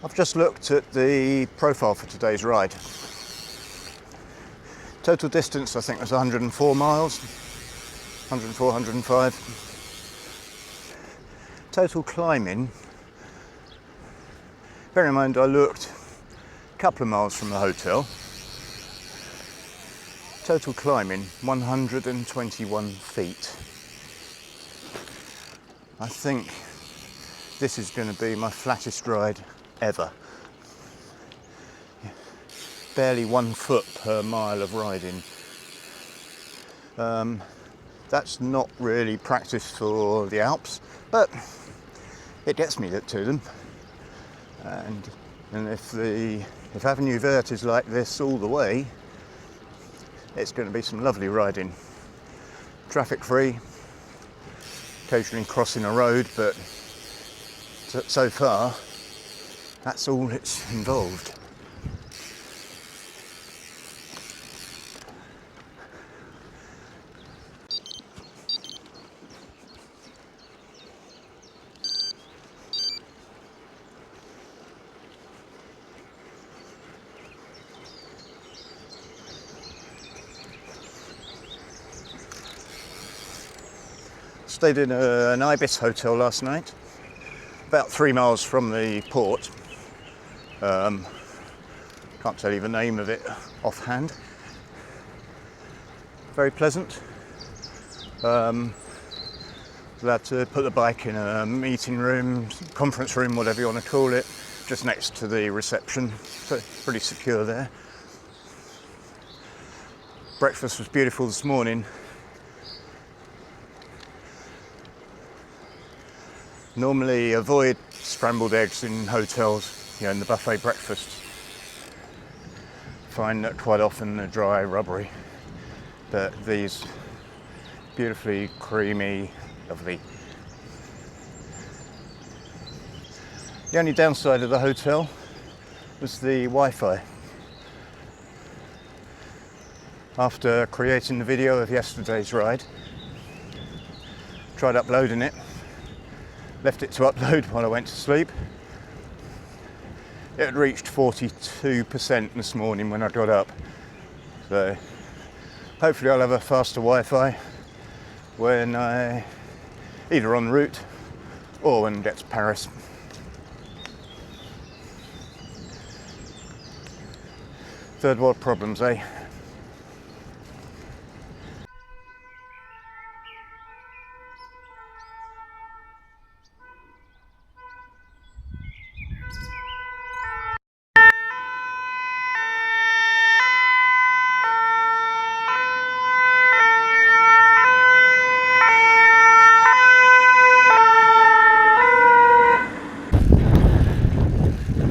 I've just looked at the profile for today's ride. Total distance I think was 104 miles, 104, 105. Total climbing, bear in mind I looked a couple of miles from the hotel. Total climbing 121 feet. I think this is going to be my flattest ride ever. Barely 1 foot per mile of riding. That's not really practice for the Alps, but it gets me to them. And if Avenue Verte is like this all the way, it's going to be some lovely riding. Traffic free, occasionally crossing a road, but so far that's all it's involved. Stayed in an Ibis hotel last night, about 3 miles from the port. Can't tell you the name of it offhand. Very pleasant. Allowed to put the bike in a meeting room, conference room, whatever you want to call it, just next to the reception. So pretty secure there. Breakfast was beautiful this morning. Normally avoid scrambled eggs in hotels, in the buffet breakfast. Find that quite often they're dry, rubbery, but these beautifully creamy, lovely. The only downside of the hotel was the Wi-Fi. After creating the video of yesterday's ride, tried uploading it. Left it to upload while I went to sleep. It had reached 42% this morning when I got up. So hopefully I'll have a faster Wi-Fi when I either en route or when I get to Paris. Third world problems, eh?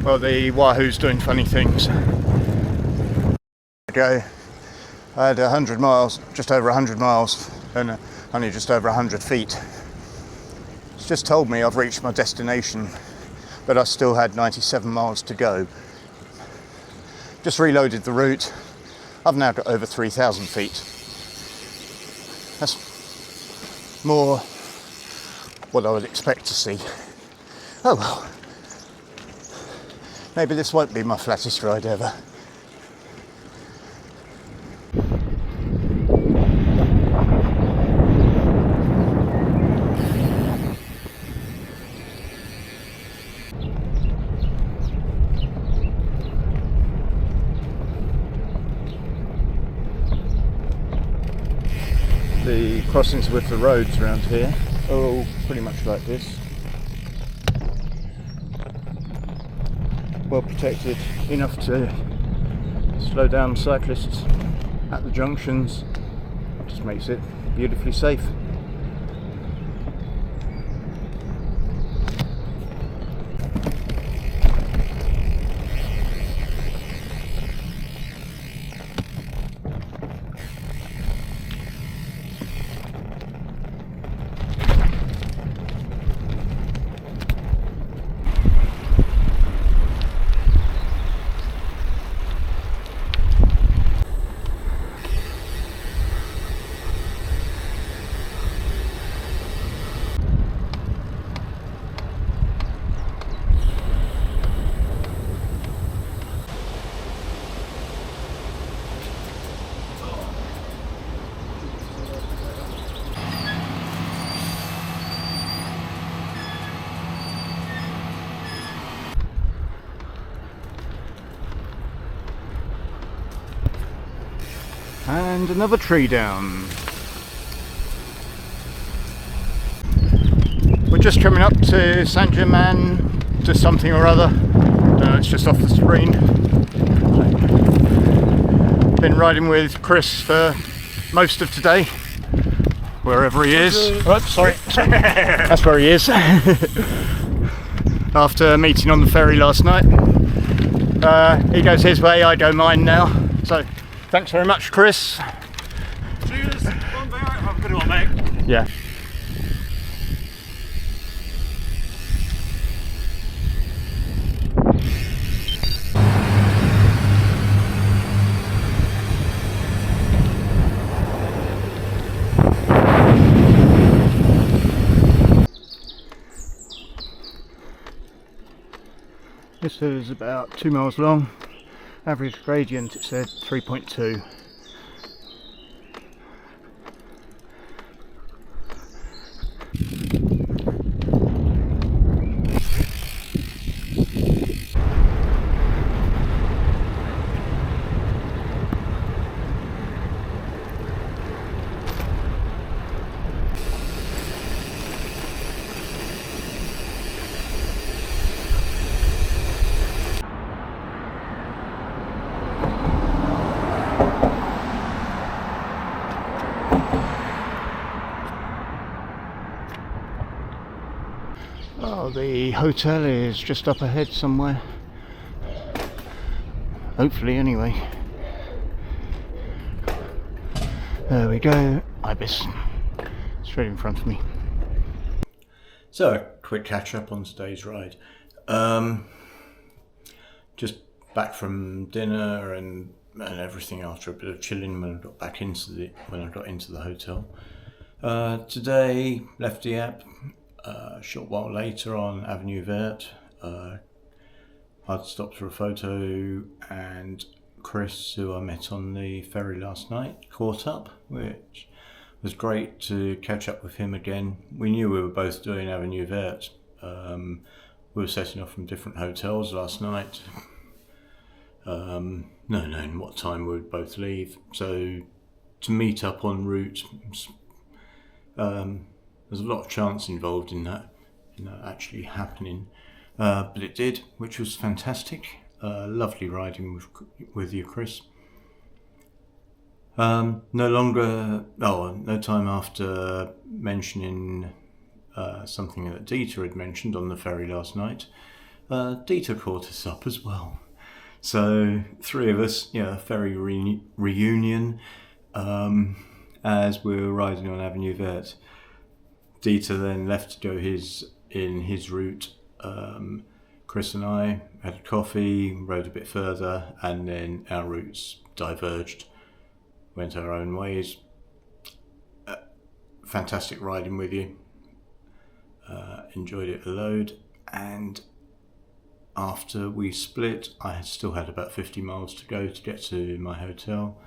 Well, the Wahoo's doing funny things. I had 100 miles, just over 100 miles, and only just over 100 feet. It's just told me I've reached my destination, but I still had 97 miles to go. Just reloaded the route. I've now got over 3,000 feet. That's more what I would expect to see. Oh well. Maybe this won't be my flattest ride ever. The crossings with the roads around here are all pretty much like this. Well protected, enough to slow down cyclists at the junctions. Just makes it beautifully safe. And another tree down. We're just coming up to Saint Germain to something or other. It's just off the screen. Been riding with Chris for most of today, wherever he is. Oh, sorry. That's where he is. After meeting on the ferry last night. He goes his way, I go mine now. So thanks very much, Chris. Cheers. Have a good one, mate. Yeah. This is about 2 miles long. Average gradient, it said 3.2. Oh, the hotel is just up ahead somewhere. Hopefully, anyway. There we go, Ibis. Straight in front of me. So, a quick catch up on today's ride. Just back from dinner and everything after a bit of chilling when I got into the hotel. Today left Dieppe. A short while later on Avenue Verte, I'd stopped for a photo, and Chris, who I met on the ferry last night, caught up, which was great to catch up with him again. We knew we were both doing Avenue Verte. We were setting off from different hotels last night, no knowing what time we would both leave. So to meet up en route, there's a lot of chance involved in that actually happening, but it did, which was fantastic. Lovely riding with you, Chris. No time after mentioning something that Dieppe had mentioned on the ferry last night, Dieppe caught us up as well. So 3 of us, ferry reunion, as we were riding on Avenue Verte. Dieppe then left to go in his route. Chris and I had a coffee, rode a bit further, and then our routes diverged, went our own ways. Fantastic riding with you. Enjoyed it a load, and after we split, I still had about 50 miles to go to get to my hotel.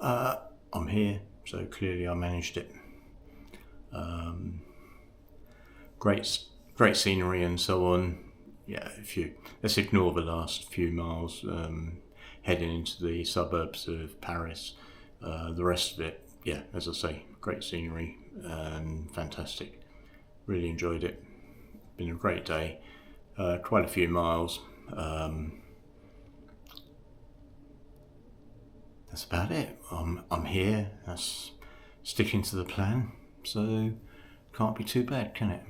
I'm here, so clearly I managed it. Great scenery and so on. Yeah, let's ignore the last few miles, heading into the suburbs of Paris. The rest of it, as I say, great scenery, fantastic. Really enjoyed it. Been a great day. Quite a few miles. That's about it. I'm here. That's sticking to the plan. So can't be too bad, can it?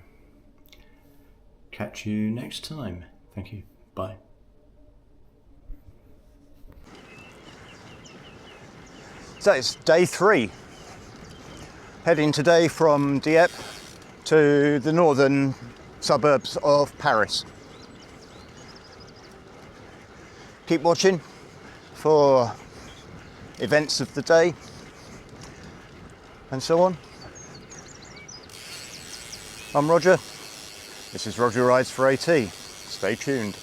Catch you next time. Thank you. Bye. So it's day 3. Heading today from Dieppe to the northern suburbs of Paris. Keep watching for events of the day and so on. I'm Roger. This is Roger Rides for AT. Stay tuned.